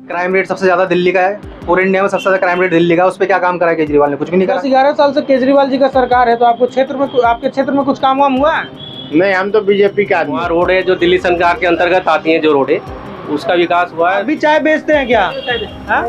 Crime rate सबसे ज्यादा दिल्ली का है, पूरे इंडिया में सबसे ज्यादा क्राइम रेट दिल्ली का है। उस पर क्या काम करा है केजरीवाल ने? कुछ भी नहीं करा। 11 साल से केजरीवाल जी का सरकार है, तो आपके क्षेत्र में कुछ काम वाम हुआ है? नहीं, हम तो बीजेपी का आदमी। वहाँ रोड है जो दिल्ली सरकार के अंतर्गत आती है, जो रोड है उसका विकास हुआ है। अभी चाय बेचते हैं क्या? हाँ?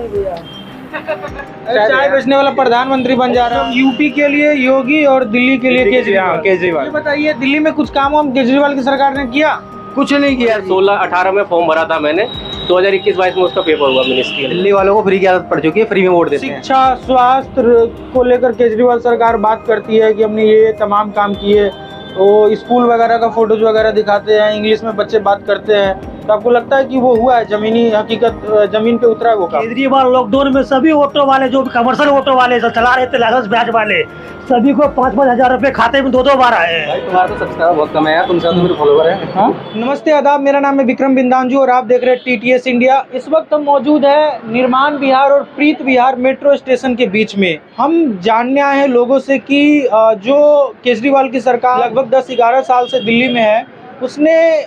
चाय बेचने वाला प्रधानमंत्री बन जा रहा है। यूपी के लिए योगी और दिल्ली के लिए केजरीवाल। ये बताइए, दिल्ली में कुछ काम वाम केजरीवाल की सरकार ने किया? कुछ नहीं किया। 16-18 में फॉर्म भरा था मैंने, 2021-22 में उसका पेपर हुआ मिनिस्ट्री। दिल्ली वालों को फ्री की आदत पड़ चुकी है, फ्री में वोट देते हैं। शिक्षा, स्वास्थ्य को लेकर केजरीवाल सरकार बात करती है कि हमने ये तमाम काम किए। वो स्कूल वगैरह का फोटोज वगैरह दिखाते हैं, इंग्लिश में बच्चे बात करते हैं। तो आपको लगता है कि वो हुआ है, जमीनी हकीकत जमीन पे उतरा है वो काम? केजरीवाल लॉकडाउन में सभी ऑटो वाले, जो कमर्शियल ऑटो वाले जो चला रहे थे लाइसेंस ब्याज वाले, सभी को 5-5 हजार रुपए खाते में 2-2 बार आए हैं। तुम्हारा तो सब्सक्राइबर बहुत कम है यार, तुमसे तो मेरे फॉलोवर है। नमस्ते आदाब, मेरा नाम है विक्रम बिंदांजू और आप देख रहे हैं TTS इंडिया। इस वक्त हम मौजूद है निर्माण विहार और प्रीत विहार मेट्रो स्टेशन के बीच में। हम जानने आए हैं लोगों से कि जो केजरीवाल की सरकार लगभग 10-11 साल से दिल्ली में है, उसने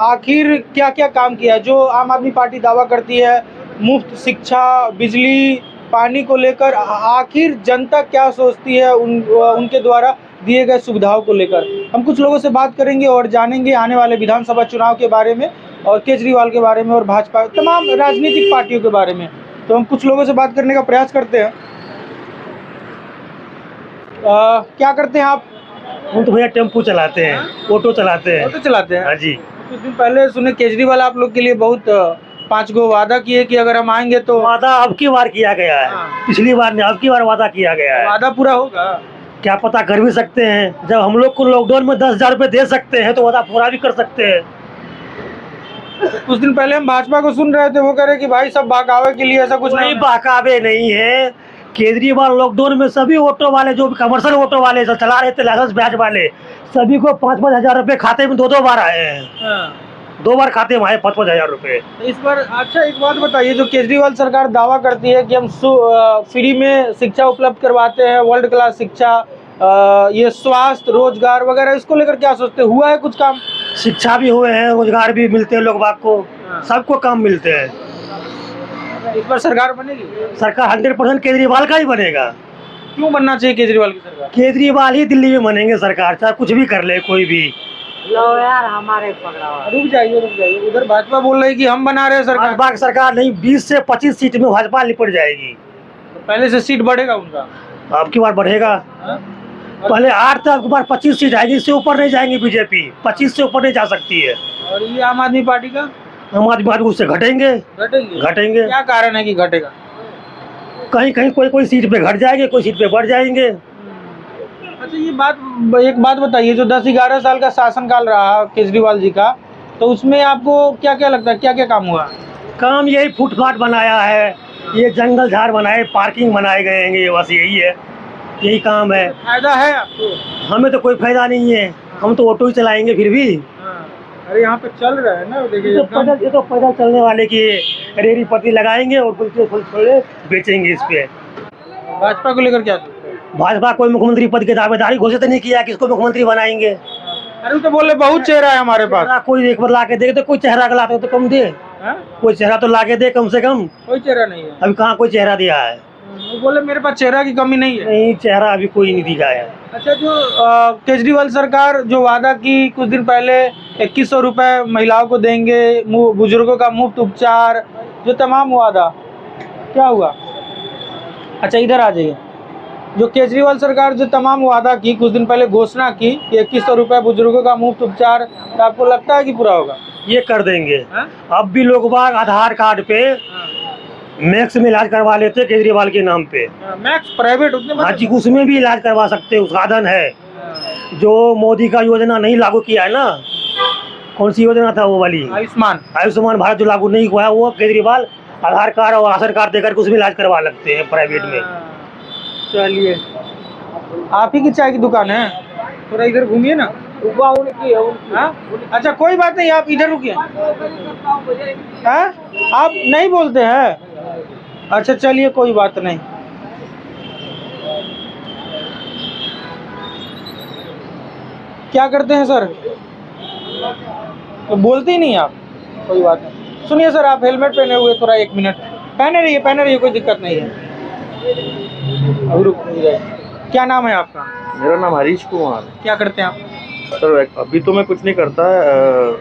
आखिर क्या क्या काम किया है। जो आम आदमी पार्टी दावा करती है मुफ्त शिक्षा, बिजली, पानी को लेकर, आखिर जनता क्या सोचती है उनके द्वारा दिए गए सुविधाओं को लेकर। हम कुछ लोगों से बात करेंगे और जानेंगे आने वाले विधानसभा चुनाव के बारे में और केजरीवाल के बारे में और भाजपा तमाम राजनीतिक पार्टियों के बारे में। तो हम कुछ लोगों से बात करने का प्रयास करते हैं। क्या करते हैं आप? हम तो भैया टेम्पो चलाते हैं, ऑटो चलाते हैं। ऑटो चलाते हैं? हाँ जी। कुछ दिन पहले सुने केजरीवाल आप लोग के लिए बहुत 5 गो वादा किए कि अगर हम आएंगे तो। वादा अब की बार किया गया है, पिछली बार नहीं, अब की बार वादा किया गया है। वादा पूरा होगा? क्या पता, कर भी सकते हैं। जब हम लोग को लॉकडाउन में 10,000 रुपए दे सकते हैं तो वादा पूरा भी कर सकते हैं। कुछ दिन पहले हम भाजपा को सुन रहे थे, वो कह रहे कि भाई सब बहकावे के लिए, ऐसा कुछ कोई नहीं। बहकावे नहीं है। केजरीवाल लॉकडाउन में सभी ऑटो वाले, जो कमर्शियल ऑटो वाले जो चला रहे थे लाइसेंस ब्याज वाले, सभी को 5-5 हजार रुपए खाते में 2-2 बार आए हैं। 2 बार खाते में आए 5-5 हजार रुपए। तो इस बार अच्छा एक बात बताइए, जो केजरीवाल सरकार दावा करती है कि हम फ्री में शिक्षा उपलब्ध करवाते हैं, वर्ल्ड क्लास शिक्षा, ये स्वास्थ्य, रोजगार वगैरह, इसको लेकर क्या सोचते हैं? हुआ है कुछ काम? शिक्षा भी हुए हैं, रोजगार भी मिलते हैं लोग बाग को, सबको काम मिलते हैं। इस बार सरकार बनेगी? सरकार 100% केजरीवाल का ही बनेगा। क्यों बनना चाहिए केजरीवाल की सरकार? केजरीवाल ही दिल्ली में बनेंगे सरकार, चाहे कुछ भी कर ले कोई भी। लो यार, हमारे पकड़ा। रुक जाइए। उधर भाजपा बोल रही कि हम बना रहे हैं सरकार। भाजपा की सरकार नहीं, 20 से 25 सीट में भाजपा लिपट जाएगी। तो पहले से सीट बढ़ेगा उनका? अब की बार बढ़ेगा। पहले 8 था, अब की बार 25 सीट आएगी। इससे ऊपर नहीं जाएंगी बीजेपी, 25 से ऊपर नहीं जा सकती है। और ये आम आदमी पार्टी का? आम आदमी पार्टी उससे घटेंगे। क्या कारण है कि घटेगा? कहीं कोई सीट पे घट जाएंगे, कोई सीट पे बढ़ जाएंगे। अच्छा, एक बात बताइए, जो 10-11 साल का शासनकाल रहा केजरीवाल जी का, तो उसमें आपको क्या क्या लगता है, क्या क्या काम हुआ? काम यही फुटपाथ बनाया है, ये जंगल झाड़ बनाए, पार्किंग बनाए गए हैं, बस यही है, यही काम है। फायदा है आपको? हमें तो कोई फायदा नहीं है, हम तो ऑटो ही चलाएंगे फिर भी। अरे यहाँ पे चल रहा है ना, देखिए ये तो पैदल चलने वाले की रेहड़ी पट्टी लगाएंगे और कुलचे बेचेंगे इस पे। भाजपा को लेकर क्या सोचते हैं? भाजपा कोई मुख्यमंत्री पद की दावेदारी घोषित नहीं किया, किसको मुख्यमंत्री बनाएंगे। अरे तो बोले बहुत चेहरा है हमारे पास। कोई एक बार ला के दे, तो कोई चेहरा लाते तो कम दे। कोई चेहरा तो ला के दे कम से कम। कोई चेहरा नहीं है अभी, कहाँ कोई चेहरा दिया है? वो बोले मेरे पास चेहरा की कमी नहीं है। नहीं, चेहरा अभी कोई नहीं दिखा है। अच्छा, जो केजरीवाल सरकार जो वादा की कुछ दिन पहले 2100 रुपए महिलाओं को देंगे, बुजुर्गों का मुफ्त उपचार, जो तमाम वादा, क्या हुआ? अच्छा इधर आ जाइए। जो केजरीवाल सरकार जो तमाम वादा की, कुछ दिन पहले घोषणा की कि 2100 रुपए बुजुर्गों का मुफ्त उपचार, तो आपको लगता है कि पूरा होगा? ये कर देंगे। अब भी लोग बाग आधार कार्ड पे मैक्स में इलाज करवा लेते केजरीवाल के नाम पे। मैक्स प्राइवेट हाँ जी, उसमें भी इलाज करवा सकते हैं, साधन है। जो मोदी का योजना नहीं लागू किया है ना, कौन सी योजना था वो वाली, आयुष्मान भारत, जो लागू नहीं हुआ है, वो केजरीवाल आधार कार्ड और राशन कार्ड देकर उसमें इलाज करवा लगते हैं प्राइवेट में। चलिए, आप ही की चाय की दुकान है, थोड़ा इधर घूमिए ना। अच्छा कोई बात नहीं, आप इधर रुकिए। आप नहीं बोलते हैं? अच्छा चलिए, कोई बात नहीं। क्या करते हैं सर? तो बोलते ही नहीं आप? कोई बात नहीं। सुनिए सर, आप हेलमेट पहने हुए, थोड़ा 1 मिनट पहने रहिए, कोई दिक्कत नहीं है। अभी रुक जाइए। क्या नाम है आपका? मेरा नाम हरीश कुमार है। क्या करते हैं आप? सर अभी तो मैं कुछ नहीं करता,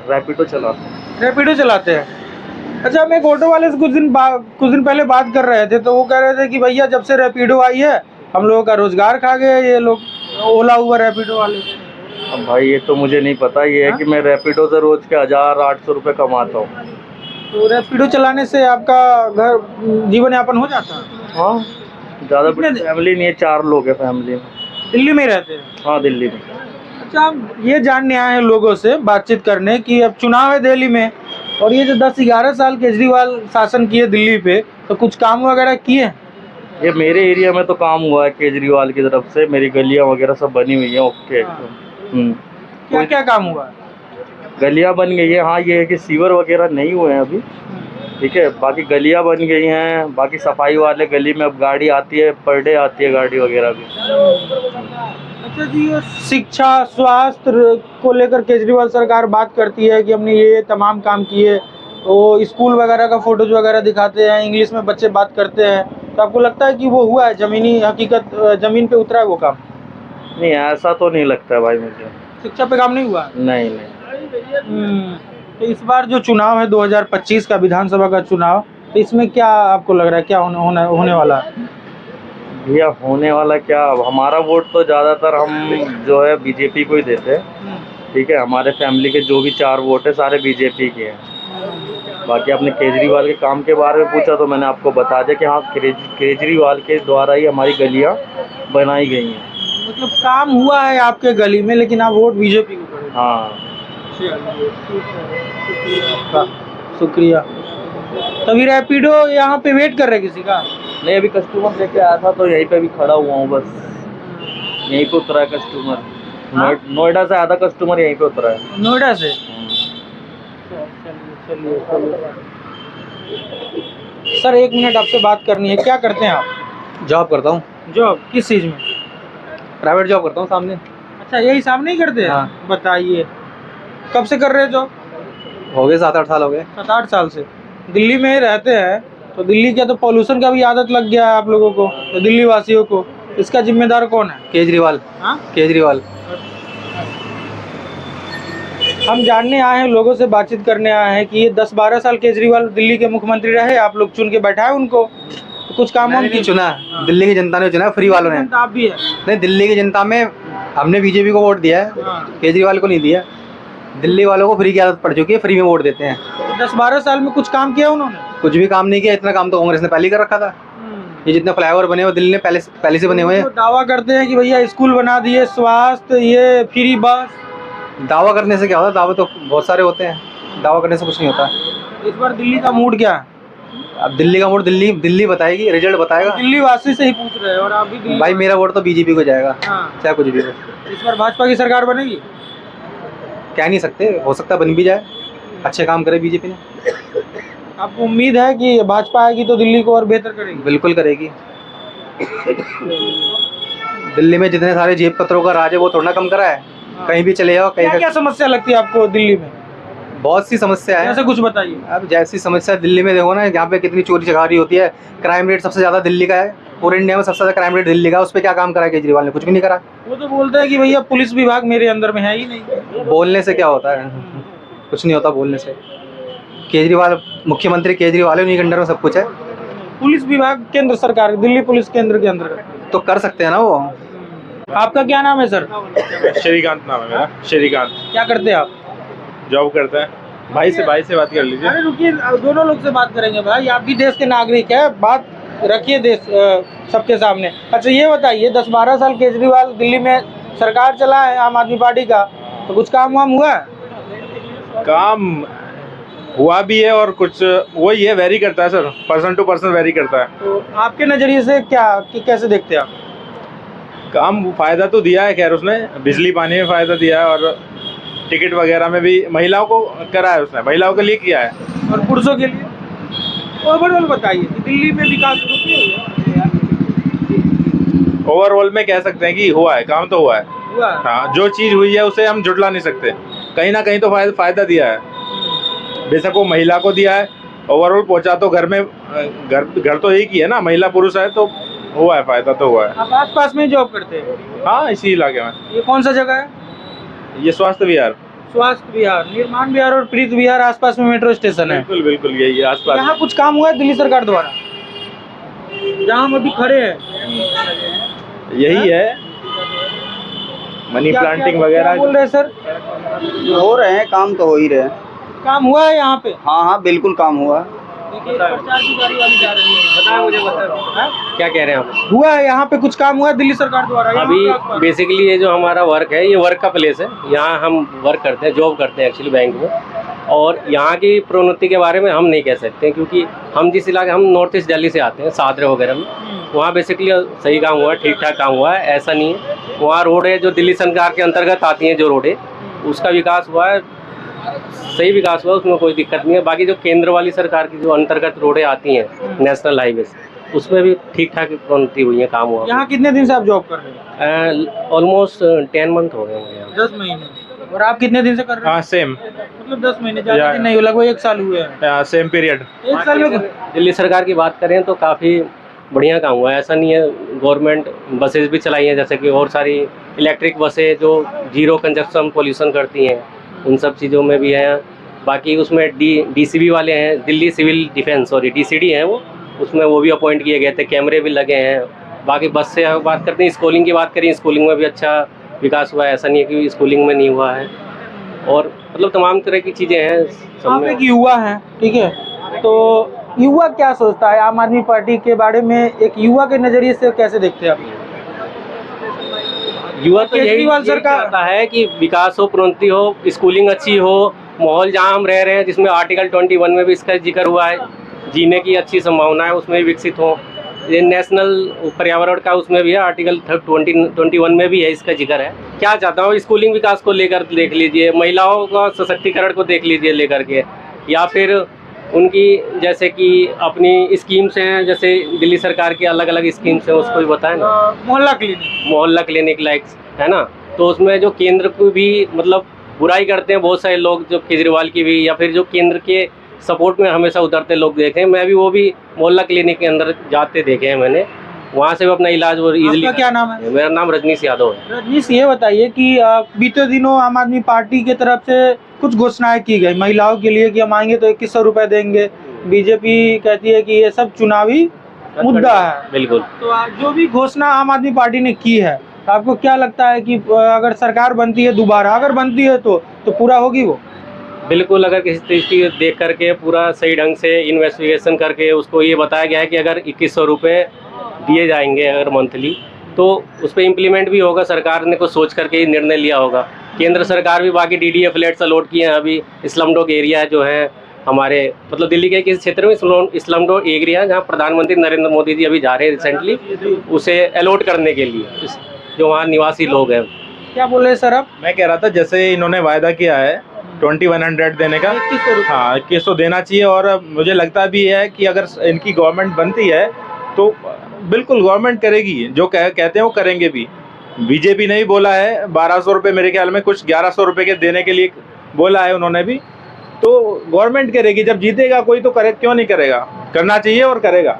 रैपिडो चलाता हूँ। रैपिडो चलाते हैं। अच्छा, हम एक ऑटो वाले से कुछ दिन पहले बात कर रहे थे, तो वो कह रहे थे कि भैया जब से रैपिडो आई है हम लोगों का रोजगार खा गए ये लोग, ओला उबर रैपिडो वाले। अब भाई ये तो मुझे नहीं पता, ये है कि मैं रैपिडो से रोज के 1800 रुपये कमाता हूँ। तो रैपिडो चलाने से आपका घर जीवन यापन हो जाता है? हाँ, ज़्यादा बड़ी फैमिली नहीं है, 4 लोग हैं फैमिली में। दिल्ली में ही रहते हैं? हाँ, दिल्ली में। अच्छा, हम ये जानने आए हैं लोगों से बातचीत करने कि अब चुनाव है दिल्ली में, और ये जो 10-11 साल केजरीवाल शासन किए दिल्ली पे, तो कुछ काम वगैरह किए? ये मेरे एरिया में तो काम हुआ है केजरीवाल की तरफ से, मेरी गलियाँ वगैरह सब बनी हुई हैं ओके। क्या क्या काम हुआ है? गलियाँ बन गई है, हाँ ये है कि सीवर वगैरह नहीं हुए हैं अभी, ठीक है, बाकी गलियाँ बन गई हैं, बाकी सफाई वाले गली में अब गाड़ी आती है, पर डे आती है गाड़ी वगैरह भी। अच्छा जी, ये शिक्षा स्वास्थ्य को लेकर केजरीवाल सरकार बात करती है कि हमने ये तमाम काम किए, तो स्कूल वगैरह का फोटोज वगैरह दिखाते हैं, इंग्लिश में बच्चे बात करते हैं, तो आपको लगता है कि वो हुआ है, जमीनी हकीकत जमीन पे उतरा है वो काम? नहीं, ऐसा तो नहीं लगता है भाई मुझे। शिक्षा पे काम नहीं हुआ? नहीं। तो इस बार जो चुनाव है 2025 का विधानसभा का चुनाव, तो इसमें क्या आपको लग रहा है, क्या होने वाला है? भैया होने वाला क्या, अब हमारा वोट तो ज़्यादातर हम जो है बीजेपी को ही देते हैं, ठीक है, हमारे फैमिली के जो भी 4 वोट है सारे बीजेपी के हैं। बाकी आपने केजरीवाल के काम के बारे में पूछा तो मैंने आपको बता दिया कि हाँ, केजरीवाल के द्वारा ही हमारी गलियाँ बनाई गई हैं। मतलब काम हुआ है आपके गली में, लेकिन आप वोट बीजेपी को करेंगे? हाँ। शुक्रिया। तभी रैपिडो यहाँ पे वेट कर रहे किसी का? नहीं, अभी कस्टमर लेके आया था तो यहीं पे भी खड़ा हुआ हूँ, बस यहीं पे उतरा है कस्टमर। नोएडा से आधा कस्टमर यहीं पे उतरा है। नोएडा से? चलिए। सर 1 मिनट आपसे बात करनी है। क्या करते हैं आप? जॉब करता हूँ। जॉब किस चीज़ में? प्राइवेट जॉब करता हूँ सामने। अच्छा, यही सामने ही करते हैं? हाँ। बताइए, कब से कर रहे हैं जॉब? हो गए 7-8 साल हो गए। 7-8 साल से दिल्ली में ही रहते हैं, तो दिल्ली का तो पॉल्यूशन का भी आदत लग गया है आप लोगों को, तो दिल्ली वासियों को। इसका जिम्मेदार कौन है? केजरीवाल। हाँ, केजरीवाल। हम जानने आए हैं, लोगों से बातचीत करने आए हैं कि ये 10-12 साल केजरीवाल दिल्ली के मुख्यमंत्री रहे, आप लोग चुन के बैठाए उनको, तो कुछ काम मैंने नहीं चुना, दिल्ली की जनता ने चुना, फ्री वालों ने। आप भी है? नहीं, दिल्ली की जनता में हमने बीजेपी को वोट दिया है, केजरीवाल को नहीं दिया। दिल्ली वालों को फ्री की आदत पड़ चुकी है, फ्री में वोट देते हैं। 10-12 साल में कुछ काम किया उन्होंने? कुछ भी काम नहीं किया, इतना काम तो कांग्रेस ने पहले ही कर रखा था। ये जितने फ्लाईओवर बने हुए दिल्ली ने पहले से बने हुए हैं। तो दावा करते हैं कि भैया स्कूल बना दिए, स्वास्थ्य, ये फ्री बस। दावा करने से क्या होता है, दावे तो बहुत सारे होते हैं, दावा करने से कुछ नहीं होता। इस बार दिल्ली का मूड क्या है? अब दिल्ली का वोट दिल्ली बताएगी, रिजल्ट बताएगा। दिल्ली वासी से ही पूछ रहे हैं, और आप भी दिल्ली? भाई मेरा वोट तो बीजेपी को जाएगा, चाहे कुछ भी हो। इस बार भाजपा की सरकार बनेगी? कह नहीं सकते, हो सकता है बन भी जाए, अच्छे काम करे बीजेपी ने। आपको उम्मीद है कि भाजपा आएगी तो दिल्ली को और बेहतर करेगी? बिल्कुल करेगी। दिल्ली में जितने सारे जेब कतरों का राज है वो थोड़ा कम करा है, कहीं भी चले जाओ। क्या क्या समस्या लगती है आपको दिल्ली में? बहुत सी समस्या है। ऐसा कुछ बताइए। अब जैसी समस्या दिल्ली में देखो ना, यहाँ पे कितनी चोरी चकारी होती है, क्राइम रेट सबसे ज़्यादा दिल्ली का है, पूरे इंडिया में सबसे ज़्यादा क्राइम रेट दिल्ली का है। उस पर क्या काम करा केजरीवाल ने? कुछ भी नहीं करा। वो तो बोलते हैं कि भैया पुलिस विभाग मेरे अंदर में है ही नहीं। बोलने से क्या होता है? कुछ नहीं होता बोलने से। केजरीवाल मुख्यमंत्री केजरीवाल है, उन्हीं के अंडर में सब कुछ है। पुलिस विभाग केंद्र सरकार, दिल्ली पुलिस केंद्र के अंदर तो कर सकते हैं ना वो। आपका क्या नाम है सर? श्रीकांत नाम है मेरा। श्रीकांत। क्या करते हैं आप? जॉब करता है। भाई से बात कर लीजिए। अरे रुकिए, दोनों लोग से बात करेंगे भाई, आप भी देश के नागरिक है, बात रखिए देश सबके सामने। अच्छा ये बताइए, 10-12 साल केजरीवाल दिल्ली में सरकार चला है आम आदमी पार्टी का, तो कुछ काम वाम हुआ है? काम हुआ भी है और कुछ वही है, वेरी करता है sir, person to person vary करता है। तो आपके नज़रिए से कैसे देखते हैं आप? काम फायदा तो दिया है, खैर उसने बिजली पानी में फायदा दिया है, और टिकट वगैरह में भी महिलाओं को करा है उसने, महिलाओं के लिए किया है। और पुरुषों के लिए? ओवरऑल बताइए कि दिल्ली में विकास हुआ? ओवरऑल में कह सकते हैं कि हुआ है, काम तो हुआ है। हाँ, जो चीज़ हुई है उसे हम जुटला नहीं सकते, कहीं ना कहीं तो फायदा दिया है। बेशक वो महिला को दिया है, ओवरऑल पहुंचा तो घर में घर तो एक ही है ना, महिला पुरुष है तो हुआ है, फायदा तो हुआ है। आप आसपास में जॉब करते हैं? हाँ, इसी इलाके में। ये कौन सा जगह है? ये स्वास्थ्य विहार। स्वास्थ्य विहार, निर्माण विहार और प्रीत विहार आसपास में मेट्रो स्टेशन है। बिल्कुल बिल्कुल यही है आसपास। यहाँ कुछ काम हुआ है दिल्ली सरकार द्वारा? जहाँ हम अभी खड़े हैं यही है, मनी प्लांटिंग वगैरह। बोल रहे हैं सर? हो रहे हैं, काम तो हो ही रहे हैं। काम हुआ है यहाँ पे? हाँ हाँ बिल्कुल काम हुआ है। प्रचार की गाड़ी वाली जा रही है। बताएं मुझे, बताएं क्या कह रहे हैं आप? हुआ है यहाँ पे कुछ काम हुआ है दिल्ली सरकार द्वारा? यहाँ अभी पे आसपास? बेसिकली ये जो हमारा वर्क है, ये वर्क का प्लेस है। यहाँ हम वर्क करते हैं, जॉब करते हैं एक्चुअली बैंक में। और यहाँ की प्रोन्नति के बारे में हम नहीं कह सकते हैं, क्योंकि हम जिस इलाके, हम नॉर्थ ईस्ट दिल्ली से आते हैं, सादरे वगैरह में, वहाँ बेसिकली सही काम हुआ है, ठीक ठाक काम हुआ है, ऐसा नहीं है। वहाँ रोड है जो दिल्ली सरकार के अंतर्गत आती हैं, जो रोड है उसका विकास हुआ है, सही विकास हुआ, उसमें कोई दिक्कत नहीं है। बाकी जो केंद्र वाली सरकार की जो अंतर्गत रोडें आती हैं नेशनल हाईवे, उसमें भी ठीक ठाक प्रोन्नति हुई है, काम हुआ। यहाँ कितने दिन से आप जॉब कर रहे हैं? ऑलमोस्ट 10 मंथ हो गए मुझे। 10 महीने। और आप कितने दिन से कर रहे हैं? हाँ सेम, मतलब 10 महीने, ज़्यादा दिन नहीं हुआ, लगभग 1 साल हुए हैं। Same period. 1 साल में दिल्ली सरकार की बात करें तो काफ़ी बढ़िया काम हुआ है। ऐसा नहीं है, गवर्नमेंट बसेस भी चलाई हैं, जैसे कि और सारी इलेक्ट्रिक बसें जो जीरो कंजप्शन पोल्यूशन करती हैं, उन सब चीज़ों में भी है। बाकी उसमें DCB वाले हैं, Delhi civil defence, sorry DCD हैं वो, उसमें वो भी अपॉइंट किए गए थे, कैमरे भी लगे हैं। बाकी बस से बात करते हैं, स्कूलिंग की बात करें, स्कूलिंग में भी अच्छा विकास हुआ है, ऐसा नहीं है कि स्कूलिंग में नहीं हुआ है। और मतलब तमाम तरह की चीज़ें हैं सब आप में। एक युवा हैं, ठीक है, तो युवा क्या सोचता है आम आदमी पार्टी के बारे में? एक युवा के नज़रिए से कैसे देखते हैं आप? युवा तो यही केजरीवाल सरकार चाहता है कि विकास हो, प्रोन्नति हो, स्कूलिंग अच्छी हो, माहौल जहाँ हम रह रहे हैं, जिसमें आर्टिकल 21 में भी इसका जिक्र हुआ है, जीने की अच्छी संभावना है, उसमें भी विकसित हो। ये नेशनल पर्यावरण का उसमें भी है, आर्टिकल 21 में भी है, इसका जिक्र है। क्या चाहता हूँ, स्कूलिंग विकास को लेकर देख लीजिए, महिलाओं का सशक्तिकरण को देख लीजिए लेकर के, या फिर उनकी जैसे कि अपनी स्कीम्स हैं, जैसे दिल्ली सरकार की अलग अलग स्कीम्स हैं, उसको भी बताएं ना। मोहल्ला क्लिनिक लाइक है ना, तो उसमें जो केंद्र को भी मतलब बुराई करते हैं बहुत सारे लोग, जो केजरीवाल की भी, या फिर जो केंद्र के सपोर्ट में हमेशा उतरते लोग देखे हैं। मैं भी वो भी मोहल्ला क्लिनिक के अंदर जाते देखे हैं मैंने, वहाँ से भी अपना इलाज वो इजीली। आपका क्या नाम है? मेरा नाम रजनीश यादव है। रजनीश, ये बताइए कि बीते दिनों आम आदमी पार्टी की तरफ से कुछ घोषणाएं की गई महिलाओं के लिए कि हम आएंगे तो 2100 रुपए देंगे। बीजेपी कहती है कि ये सब चुनावी मुद्दा है। बिल्कुल। तो जो भी घोषणा आम आदमी पार्टी ने की है, तो आपको क्या लगता है कि अगर सरकार बनती है दोबारा, अगर बनती है तो पूरा होगी वो? बिल्कुल, अगर किसी चीज़ की देख करके पूरा सही ढंग से इन्वेस्टिगेशन करके उसको ये बताया गया है कि अगर 2100 रुपये दिए जाएंगे अगर मंथली, तो उस पर इम्प्लीमेंट भी होगा। सरकार ने कुछ सोच करके ही निर्णय लिया होगा। केंद्र सरकार भी बाकी DDA फ्लैट्स अलॉट किए हैं अभी। स्लमडॉग एरिया जो है हमारे, मतलब दिल्ली के किसी क्षेत्र में स्लमडॉग एरिया जहाँ प्रधानमंत्री नरेंद्र मोदी जी अभी जा रहे हैं रिसेंटली, उसे अलॉट करने के लिए, जो वहाँ निवासी लोग हैं। क्या बोल रहे हैं सर आप? मैं कह रहा था जैसे इन्होंने वायदा किया है 2100 देने का, 2100 रुपये। हाँ 2100 देना चाहिए। और मुझे लगता भी है कि अगर इनकी गवर्नमेंट बनती है तो बिल्कुल गवर्नमेंट करेगी, जो कहते हैं वो करेंगे भी। बीजेपी ने भी बोला है 1200 रुपये, मेरे ख्याल में कुछ 1100 रुपये के देने के लिए बोला है उन्होंने भी। तो गवर्नमेंट करेगी, जब जीतेगा कोई तो करे, क्यों नहीं करेगा, करना चाहिए और करेगा।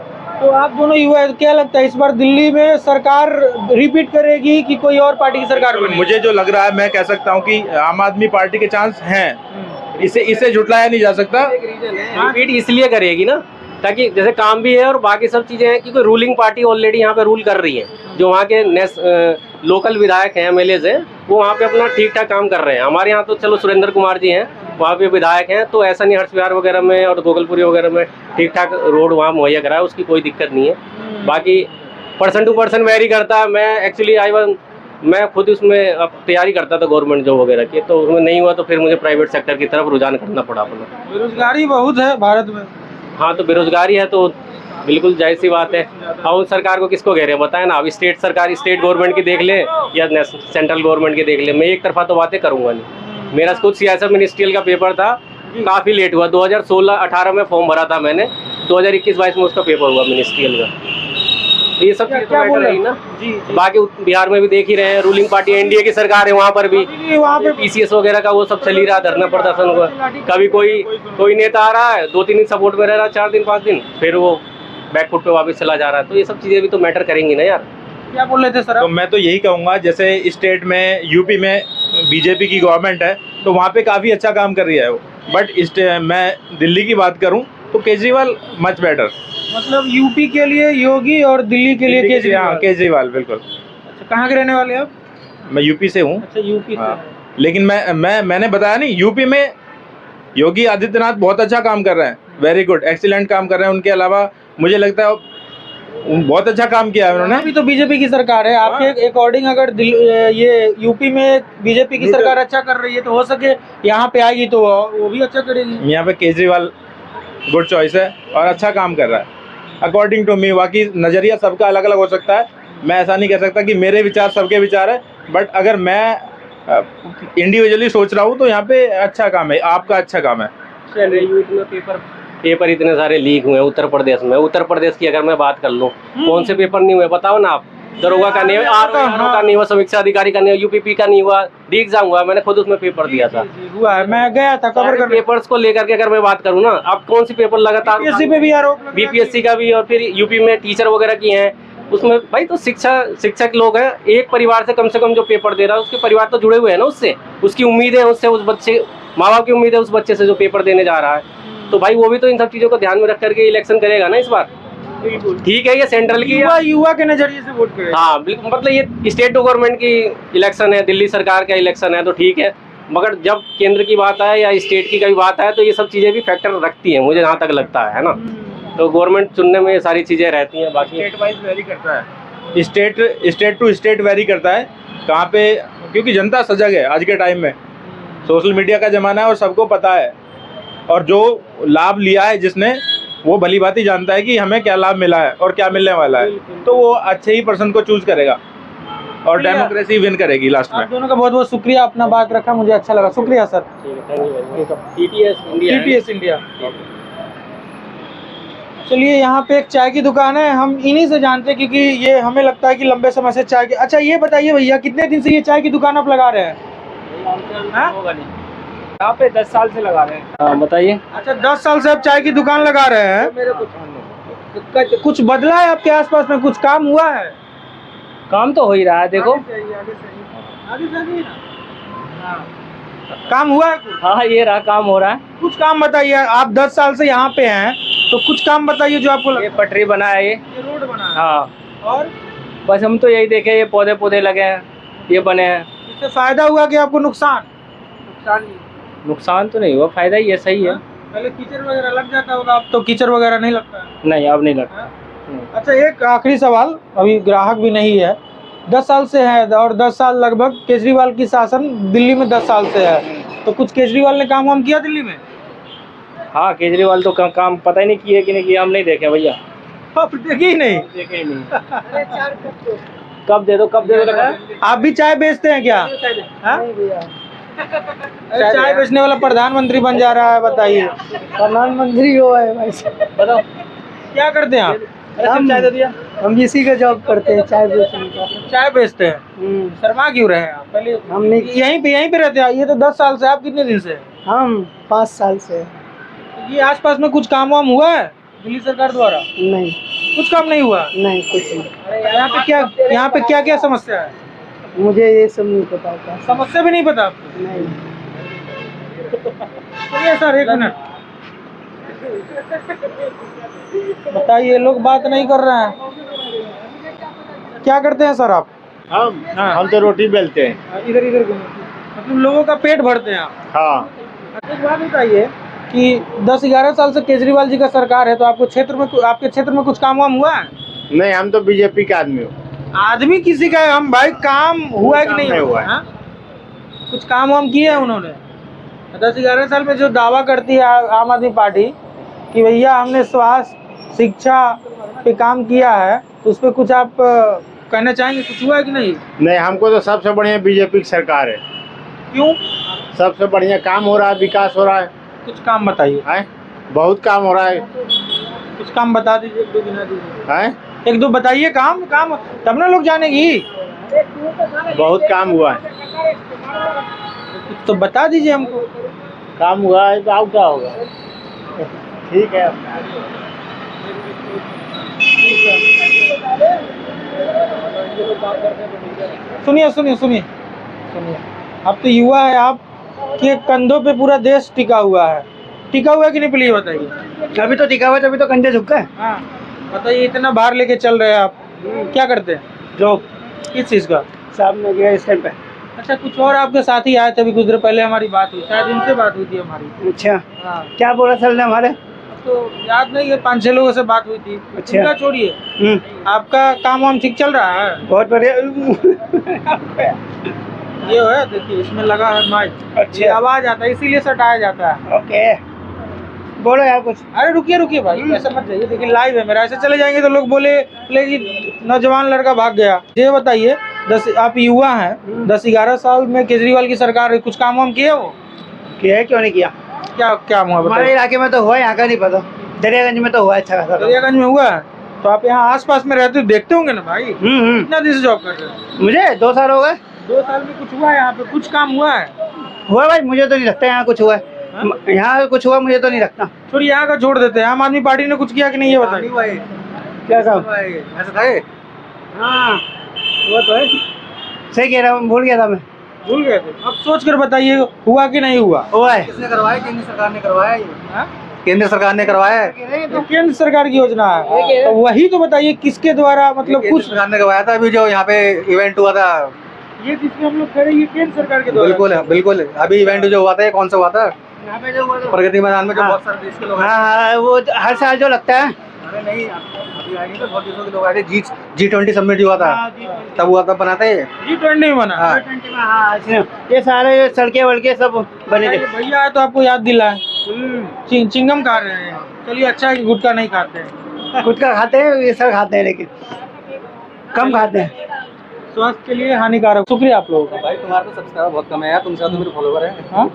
तो आप दोनों युवा, क्या लगता है इस बार दिल्ली में सरकार रिपीट करेगी कि कोई और पार्टी की सरकार बनेगी? मुझे जो लग रहा है, मैं कह सकता हूँ कि आम आदमी पार्टी के चांस हैं, इसे झुटलाया नहीं जा सकता। रिपीट इसलिए करेगी ना, ताकि जैसे काम भी है और बाकी सब चीज़ें हैं, क्योंकि रूलिंग पार्टी ऑलरेडी यहाँ पे रूल कर रही है। जो वहाँ के लोकल विधायक हैं, MLAs हैं, वो वहाँ पे अपना ठीक ठाक काम कर रहे हैं। हमारे यहाँ तो चलो सुरेंद्र कुमार जी हैं, वहाँ पे विधायक हैं, तो ऐसा नहीं, हर्ष विहार वगैरह में और गोकुलपुरी वगैरह में ठीक ठाक रोड वहाँ मुहैया कराया, उसकी कोई दिक्कत नहीं है। बाकी पर्सन टू पर्सन वेरी करता है। मैं एक्चुअली मैं खुद उसमें अब तैयारी करता था गवर्नमेंट जॉब वगैरह की, तो उसमें नहीं हुआ तो फिर मुझे प्राइवेट सेक्टर की तरफ रुझान करना पड़ा अपना। बेरोजगारी बहुत है भारत में। हाँ, तो बेरोजगारी है तो बिल्कुल जाहिर सी बात है। और सरकार को किसको कह रहे हैं बताएं ना। अब स्टेट सरकार, स्टेट गवर्नमेंट की देख ले या सेंट्रल गवर्नमेंट की देख ले, मैं एक तरफा तो बातें करूँगा नहीं। मेरा खुद सियासत मिनिस्ट्रियल का पेपर था, काफ़ी लेट हुआ। 2016-18 में फॉर्म भरा था मैंने, 2021-22 में उसका पेपर हुआ मिनिस्ट्रियल का। ये सब चीजें तो क्या बोल मैटर रहे नहीं हैं? ना। जी बाकी बिहार में भी देख ही रहे हैं, रूलिंग पार्टी एनडीए की सरकार है, वहाँ पर भी वहाँ पे पीसीएस वगैरह का वो सब चल ही रहा, धरना प्रदर्शन हुआ। कभी कोई नेता आ रहा है, 2-3 दिन सपोर्ट में रह रहा है, 4 दिन 5 दिन, फिर वो बैकफुट पे वापस चला जा रहा है। तो ये सब चीजें भी तो मैटर करेंगी ना यार। क्या बोल रहे थे सर तो आप? मैं तो यही कहूँगा, जैसे स्टेट में यूपी में बीजेपी की गवर्नमेंट है तो वहाँ पे काफ़ी अच्छा काम कर रही है वो, बट मैं दिल्ली की बात करूँ तो केजरीवाल मच बेटर। मतलब यूपी के लिए योगी और दिल्ली के लिए केजरीवाल। केजरीवाल बिल्कुल। अच्छा, कहाँ के रहने वाले आप? मैं यूपी से हूँ। अच्छा, यूपी से। हाँ। लेकिन मैंने बताया नहीं, यूपी में योगी आदित्यनाथ बहुत अच्छा काम कर रहे हैं, वेरी गुड, एक्सीलेंट काम कर रहे हैं। उनके अलावा मुझे लगता है बहुत अच्छा काम किया है उन्होंने। अभी तो बीजेपी की सरकार है, आपके अकॉर्डिंग अगर ये यूपी में बीजेपी की सरकार अच्छा कर रही है तो हो सके यहाँ पे आएगी तो वो भी अच्छा करेगी। यहाँ पे केजरीवाल गुड चॉइस है और अच्छा काम कर रहा है अकॉर्डिंग टू मी। बाकी नज़रिया सबका अलग अलग हो सकता है, मैं ऐसा नहीं कह सकता कि मेरे विचार सबके विचार है, बट अगर मैं इंडिविजुअली सोच रहा हूँ तो यहाँ पे अच्छा काम है, आपका अच्छा काम है। पेपर इतने सारे लीक हुए हैं उत्तर प्रदेश में। उत्तर प्रदेश की अगर मैं बात कर लूँ, कौन से पेपर नहीं हुए बताओ ना आप। दरोगा का नहीं हुआ, आरओ का नहीं हुआ, समीक्षा अधिकारी का नहीं हुआ, यूपीपी का नहीं हुआ, डी एग्जाम हुआ। मैंने खुद उसमें पेपर दिया था। हुआ है, मैं गया था कवर करने। पेपर्स को लेकर के अगर मैं बात करूँ ना, आप कौन सी पेपर लगातार, बीपीएससी पे भी आरोप लग रहा है। बीपीएससी का भी, और फिर यूपी में टीचर वगैरह की हैं उसमें। भाई तो शिक्षक लोग हैं, एक परिवार से कम जो पेपर दे रहा है उसके परिवार तो जुड़े हुए हैं ना उससे, उसकी उम्मीद है उससे, उस बच्चे माँ बाप की उम्मीद है उस बच्चे से जो पेपर देने जा रहा है। तो भाई वो भी तो इन सब चीज़ों को ध्यान में रख करके इलेक्शन करेगा ना इस बार। ठीक है, ये सेंट्रल की युवा के नजरिए से वोट करेगा। हाँ बिल्कुल, मतलब ये स्टेट गवर्नमेंट की इलेक्शन है, दिल्ली सरकार का इलेक्शन है तो ठीक है, मगर जब केंद्र की बात आए या स्टेट की कभी बात आए तो ये सब चीज़ें भी फैक्टर रखती हैं, मुझे जहाँ तक लगता है ना। तो गवर्नमेंट चुनने में ये सारी चीज़ें रहती हैं। बाकी स्टेट वाइज वेरी करता है, स्टेट टू स्टेट वेरी करता है कहाँ पे, क्योंकि जनता सजग है आज के टाइम में, सोशल मीडिया का ज़माना है और सबको पता है, और जो लाभ लिया है जिसने वो भली बात ही जानता है कि हमें क्या लाभ मिला है और क्या मिलने वाला है, तो वो अच्छे ही पर्सन को चूज करेगा और डेमोक्रेसी विन करेगी लास्ट में। आप दोनों का बहुत बहुत शुक्रिया, अपना बात रखा, मुझे अच्छा लगा, शुक्रिया सर। TTS India. चलिए, यहाँ पे एक चाय की दुकान है, हम इन्हीं से जानते हैं क्योंकि ये हमें लगता है कि लंबे समय से चाय की। अच्छा ये बताइए भैया, कितने दिन से ये चाय की दुकान आप लगा रहे हैं? यहाँ पे 10 साल से लगा रहे हैं। हाँ बताइए। अच्छा, 10 साल से आप चाय की दुकान लगा रहे हैं। कुछ बदला है आपके आसपास में, कुछ काम हुआ है? काम तो हो ही रहा है, देखो। काम हुआ है कुछ? हाँ, ये रहा, काम हो रहा है। कुछ काम बताइए, आप 10 साल से यहाँ पे हैं तो कुछ काम बताइए जो आपको ये पटरी बना है, ये रोड बना है। हाँ, और बस हम तो यही देखे, ये पौधे लगे हैं, ये बने हैं। इससे फायदा हुआ कि आपको नुकसान? नुकसान तो नहीं हुआ, फायदा ही है, सही है। पहले कीचड़ वगैरह लग जाता होगा, अब तो कीचड़ वगैरह नहीं लगता है। नहीं, अब नहीं लगता। अच्छा, एक आखिरी सवाल, अभी ग्राहक भी नहीं है, 10 साल से है और 10 साल लगभग केजरीवाल की शासन दिल्ली में 10 साल से है, तो कुछ केजरीवाल ने काम वाम किया दिल्ली में? हाँ, केजरीवाल तो काम पता ही नहीं किए कि नहीं किया, हम नहीं देखे भैया। आप देखे ही नहीं? देखे ही नहीं। कब दे दो आप भी चाय बेचते हैं क्या? हाँ? चाय बेचने वाला प्रधानमंत्री बन जा रहा है, बताइए। प्रधानमंत्री हो है भाई साहब। बताओ क्या करते हैं आप? चाय दे दिया। हम इसी का जॉब करते हैं, चाय बेचने का। चाय बेचते हैं, शर्मा क्यों रहे हैं आप? पहले हम नहीं, यहीं पे रहते हैं। ये तो 10 साल से, आप कितने दिन से? हम 5 साल से। ये आसपास में कुछ काम वाम हुआ है दिल्ली सरकार द्वारा? नहीं, कुछ काम नहीं हुआ। नहीं कुछ नहीं। यहाँ पे क्या क्या समस्या है? मुझे ये सब नहीं पता था। समस्या भी नहीं पता आपको? नहीं। चलिए सर, एक मिनट बताइए, लोग बात नहीं कर रहे हैं। क्या करते हैं सर आप? हम तो रोटी बेलते हैं। इधर मतलब लोगों का पेट भरते हैं आप? हाँ। एक बात बताइए कि 10-11 साल से केजरीवाल जी का सरकार है, तो आपके क्षेत्र में कुछ काम वाम हुआ है? नहीं, हम तो बीजेपी के आदमी हो। आदमी किसी का है हम भाई, काम हुआ है कि नहीं हुआ है? हाँ? कुछ काम वाम किए हैं उन्होंने? 10-11 साल में जो दावा करती है आम आदमी पार्टी कि भैया हमने स्वास्थ्य शिक्षा पे काम किया है, तो उस पर कुछ आप कहना चाहेंगे? कुछ हुआ है कि नहीं? नहीं, हमको तो सबसे बढ़िया बीजेपी की सरकार है। क्यों? सबसे बढ़िया काम हो रहा है, विकास हो रहा है। कुछ काम बताइए। बहुत काम हो रहा है। कुछ काम बता दीजिए, 1-2 गिना दीजिए। एक दो बताइए काम काम, तब ना लोग जानेगी। बहुत काम हुआ है, तो बता दीजिए हमको। काम हुआ है तो अब क्या होगा। ठीक है। सुनिए सुनिए सुनिए सुनिए, आप तो युवा है, आप के कंधों पे पूरा देश टिका हुआ है। टिका हुआ है कि नहीं, प्लीज बताइए। अभी तो टिका हुआ है, तभी तो कंधे झुक गए। हाँ बताइए, इतना भार लेके चल रहे हैं आप, क्या करते हैं? जॉब किस चीज़ का? साहब में गया इस टाइम पे। अच्छा, कुछ और आपके साथी आए थे अभी कुछ देर पहले, हमारी बात हुई, शायद इनसे बात हुई थी हमारी। अच्छा, हाँ क्या बोला सर ने हमारे? तो याद नहीं है, 5-6 लोगों से बात हुई थी। अच्छा। उनका छोड़िए, आपका काम वाम ठीक चल रहा है? बहुत बढ़िया। ये है, देखिए इसमें लगा है माइक। अच्छा। ये आवाज आता है, इसीलिए सटाया जाता है। ओके, बोलो यार कुछ। अरे रुकिए रुकिए भाई, ऐसे मत जाइए, देखिए लाइव है मेरा, ऐसे चले जाएंगे तो लोग बोले कि नौजवान लड़का भाग गया। ये बताइए, आप युवा हैं, 10-11 साल में केजरीवाल की सरकार कुछ काम वाम किए वो? किया है, क्यों नहीं किया? क्या क्या हुआ हमारे बताइए? इलाके में तो हुआ है, यहाँ का नहीं पता। दरियागंज में तो हुआ है अच्छा खासा। दरियागंज में हुआ है, तो आप यहाँ आसपास में रहते हो, देखते होंगे ना भाई। कितना दिन से जॉब कर रहे हैं? मुझे 2 साल हो गए। 2 साल में कुछ हुआ है यहाँ पे, कुछ काम हुआ है? हुआ भाई, मुझे तो नहीं लगता यहाँ कुछ हुआ है। यहाँ कुछ हुआ मुझे तो नहीं लगता। छोड़िए, यहाँ का छोड़ देते हैं। आम आदमी पार्टी ने कुछ किया कि नहीं, ये बताइए। क्या साहब? ऐसा था ये? हाँ हुआ तो है, सही कह रहा हूँ, भूल गया था मैं। भूल गए थे? अब सोच कर बताइए, हुआ कि नहीं हुआ? हुआ है। किसने करवाया? केंद्र सरकार ने करवाया ये। केंद्र सरकार ने करवाया है। तो केंद्र सरकार की योजना है, तो वही तो बताइए किसके द्वारा, मतलब केंद्र कुछ। सरकार ने करवाया था, अभी जो यहाँ पे इवेंट हुआ था। ये जिसमें हम लोग खड़े, ये केंद्र सरकार के द्वारा। बिल्कुल बिल्कुल, अभी इवेंट जो हुआ था, ये कौन सा हुआ था? यहाँ पे जो हुआ था, प्रगति मैदान में, जो हाँ। बहुत सारे देश के लोग आए। हाँ वो हर साल जो लगता है। अरे नहीं, अभी आए नहीं, तो बहुत देशों के लोग आए थे। G20 समिट हुआ था, तब हुआ, तब बना था ये। G20 बना। हाँ। ये सारे सड़कें वड़के सब बने थे। भैया आए तो आपको याद दिलाए, चिंगम खा रहे हैं। चलिए, अच्छा है कि गुटखा नहीं खाते हैं। गुटखा खाते हैं, ये सब खाते हैं, लेकिन कम खाते हैं। स्वास्थ्य के लिए हानिकारक। शुक्रिया आप लोगों का। भाई तुम्हारा तो सब्सक्राइबर बहुत कम है यार, तुमसे तो मेरे फॉलोवर है। हाँ?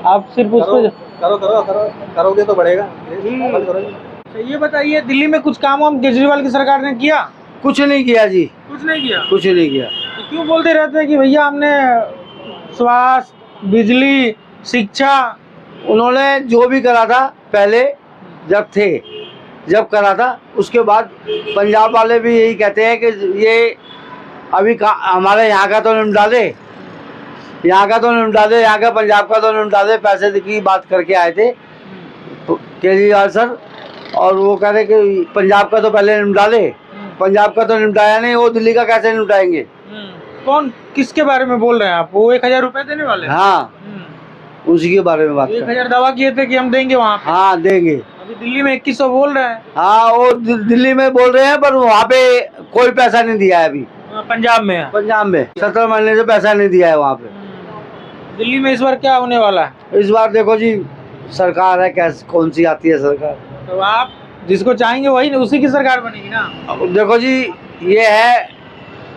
आप सिर्फ उस पे करो करो करो, करोगे तो बढ़ेगा। करो। ये बताइए, दिल्ली में कुछ काम वाम केजरीवाल की सरकार ने किया? कुछ नहीं किया जी, कुछ नहीं किया। कुछ नहीं किया। तो क्यों बोलते रहते हैं कि भैया हमने स्वास्थ्य, बिजली, शिक्षा? उन्होंने जो भी करा था पहले जब करा था, उसके बाद पंजाब वाले भी यही कहते हैं कि ये अभी हमारे यहाँ का तो निपटा दे, यहाँ का तो निपटा दे, यहाँ का पंजाब का तो निपटा दे। पैसे की बात करके आए थे केजरीवाल सर, और वो कह रहे कि पंजाब का तो पहले निपटा दे। पंजाब का तो निपटाया नहीं, वो दिल्ली का कैसे निपटाएंगे? कौन, किसके बारे में बोल रहे हैं आप? वो 1000 रुपए देने वाले? हाँ, उसी के बारे में बात कर। 1000 दावा किए थे कि हम देंगे वहाँ पे। हाँ देंगे। अभी दिल्ली में 2100 बोल रहे हैं। हाँ वो दिल्ली में बोल रहे हैं, पर वहाँ पे कोई पैसा नहीं दिया है अभी। पंजाब में है। पंजाब में 17 महीने से पैसा नहीं दिया है वहाँ पे। दिल्ली में इस बार क्या होने वाला है? इस बार देखो जी, सरकार है, कैसे कौन सी आती है सरकार। तो आप जिसको चाहेंगे वही, उसी की सरकार बनेगी ना? अब देखो जी, ये है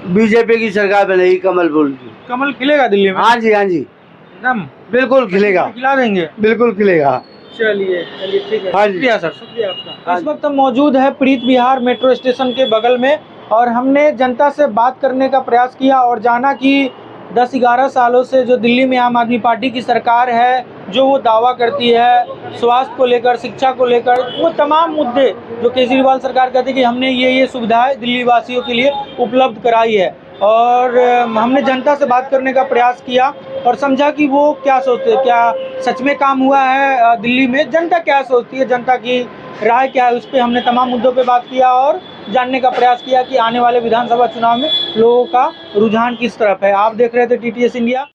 बीजेपी की सरकार बनेगी, कमलपुर की। कमल खिलेगा दिल्ली में? हाँ जी, हाँ जी, एकदम बिल्कुल खिलेगा, खिला देंगे। बिल्कुल खिलेगा। चलिए चलिए, ठीक है। हाँ जी। शुक्रिया सर, शुक्रिया आपका। इस वक्त हम मौजूद है प्रीत विहार मेट्रो स्टेशन के बगल में, और हमने जनता से बात करने का प्रयास किया और जाना कि 10-11 सालों से जो दिल्ली में आम आदमी पार्टी की सरकार है, जो वो दावा करती है स्वास्थ्य को लेकर, शिक्षा को लेकर, वो तमाम मुद्दे जो केजरीवाल सरकार कहती है कि हमने ये सुविधाएं दिल्ली वासियों के लिए उपलब्ध कराई है। और हमने जनता से बात करने का प्रयास किया और समझा कि वो क्या सोचते हैं, क्या सच में काम हुआ है दिल्ली में, जनता क्या सोचती है, जनता की राय क्या है, उस पर हमने तमाम मुद्दों पे बात किया और जानने का प्रयास किया कि आने वाले विधानसभा चुनाव में लोगों का रुझान किस तरफ है। आप देख रहे थे TTS इंडिया।